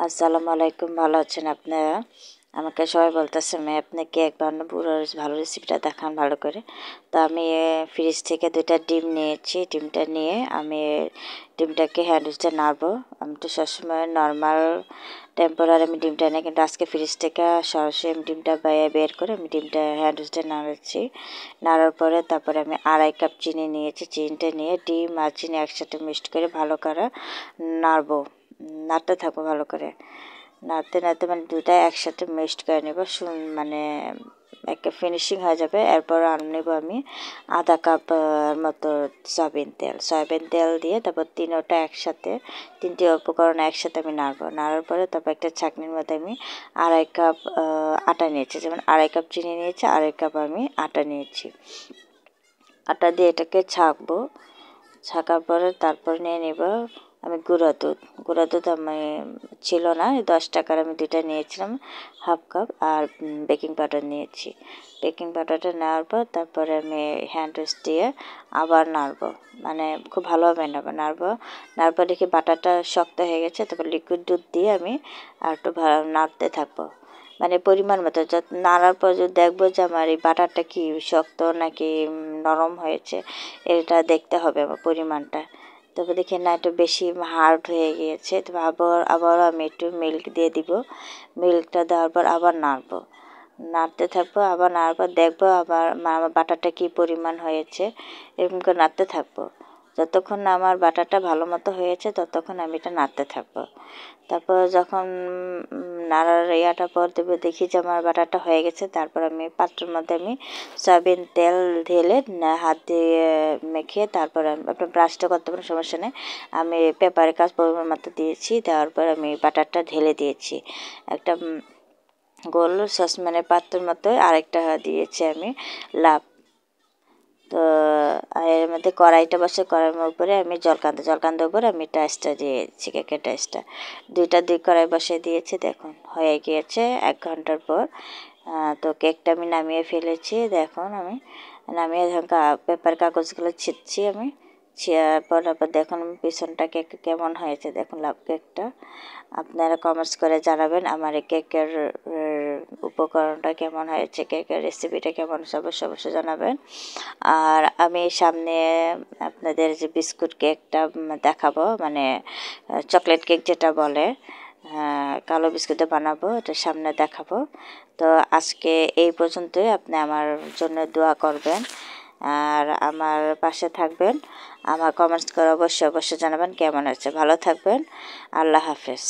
আসসালামু আলাইকুম, ভালো আছেন আপনারা? আমাকে সবাই বলতেছে মেয়ে আপনি কেক বানানো পুরো ভালো রেসিপিটা দেখান ভালো করে। তো আমি ফ্রিজ থেকে 2টা ডিম নিয়েছি। ডিমটা নিয়ে আমি ডিমটাকে হ্যান্ড উইচে নাড়বো। আমি তো সবসময় নর্মাল টেম্পারেচারে আমি ডিমটা নিই, কিন্তু আজকে ফ্রিজ থেকে সরাসরি আমি ডিমটা বের করে আমি ডিমটা হ্যান্ড উইচে নাড়াচ্ছি। নাড়ার পরে তারপরে আমি 2.5 কাপ চিনি নিয়েছি। চিনিটা নিয়ে ডিম আর চিনি একসাথে মিক্সড করে ভালো করে নাড়বো। নাড়তে থাকবো ভালো করে, নাড়তে নাড়তে মানে দুটা একসাথে মিক্সড করে নেব, মানে একটা ফিনিশিং হয়ে যাবে। এরপর নেব আমি 1/2 কাপ মতো সয়াবিন তেল দিয়ে তারপর তিনটি উপকরণ একসাথে আমি নাড়বো। নাড়ার পরে তারপর একটা ছাঁকনির মধ্যে আমি 2.5 কাপ আটা নিয়েছি, যেমন 2.5 কাপ চিনি নিয়েছি, 2.5 কাপ আমি আটা নিয়েছি। আটা দিয়ে এটাকে ছাঁকার পরে তারপর নিয়ে নেব আমি গুঁড়া দুধ আমি ছিল না, 10 টাকার আমি 2টা নিয়েছিলাম, 1/2 কাপ। আর বেকিং পাউডার নিয়েছি। বেকিং পাউডারটা নেওয়ার পর তারপরে আমি হ্যান্ড উইচ দিয়ে আবার নাড়বো, মানে খুব ভালোভাবে নাড়ার পর দেখি বাটারটা শক্ত হয়ে গেছে। তারপর লিকুইড দুধ দিয়ে আমি আর একটু নাড়তে থাকবো, মানে পরিমাণ মতো। নাড়ার পর যদি দেখবো যে আমার এই বাটারটা কি শক্ত নাকি নরম হয়েছে, এটা দেখতে হবে আমার পরিমাণটা। তবে দেখি না একটু বেশি হার্ড হয়ে গিয়েছে, তবে আবারও আমি একটু মিল্ক দিয়ে দিব। মিল্কটা দেওয়ার পর আবার নাড়তে থাকবো। আবার নাড়ার পর দেখবো আবার আমার বাটারটা কী পরিমাণ হয়েছে, এরকম করে নাড়তে থাকবো। যতক্ষণ না আমার বাটারটা ভালো মতো হয়েছে ততক্ষণ আমি এটা নাড়তে থাকবো। তারপর যখন নাড়ার পর দেখি যে আমার বাটারটা হয়ে গেছে, তারপর আমি পাত্রের মধ্যে আমি সয়াবিন তেল ঢেলে হাত দিয়ে মেখে তারপর আপনার ব্রাশটা করতে পারেন, সমস্যা নেই। আমি পেপারের কাজ পরিমাণ মতো দিয়েছি, দেওয়ার পর আমি বাটারটা ঢেলে দিয়েছি একটা গোল সসপ্যানের পাত্রের মতো। আরেকটা দিয়েছি আমি লাভ। তো এর মধ্যে কড়াইটা কড়াইয়ের উপরে আমি জলকান্দার উপরে আমি টাইসটা দিয়েছি, কেকের টাইসটা 2 কড়াই বসিয়ে দিয়েছি। দেখুন হয়ে গিয়েছে 1 ঘন্টার পর। তো কেকটা আমি নামিয়ে ফেলেছি। দেখুন আমি নামিয়ে পেপার কাগজগুলো ছিঁড়ছি আমি। ছিঁড়ার পর দেখুন পিছনটা কেক কেমন হয়েছে। দেখুন লাভ কেকটা আপনারা কমেন্টস করে জানাবেন আমার এই কেকের উপকরণটা কেমন হয়েছে, কেকের রেসিপিটা কেমন অবশ্যই জানাবেন। আর আমি সামনে আপনাদের যে বিস্কুট কেকটা দেখাবো, মানে চকলেট কেক যেটা বলে, কালো বিস্কুটে বানাবো, এটা সামনে দেখাবো। তো আজকে এই পর্যন্তই। আপনি আমার জন্য দোয়া করবেন আর আমার পাশে থাকবেন। আমার কমেন্টস করে অবশ্যই জানাবেন কেমন হয়েছে। ভালো থাকবেন। আল্লাহ হাফেজ।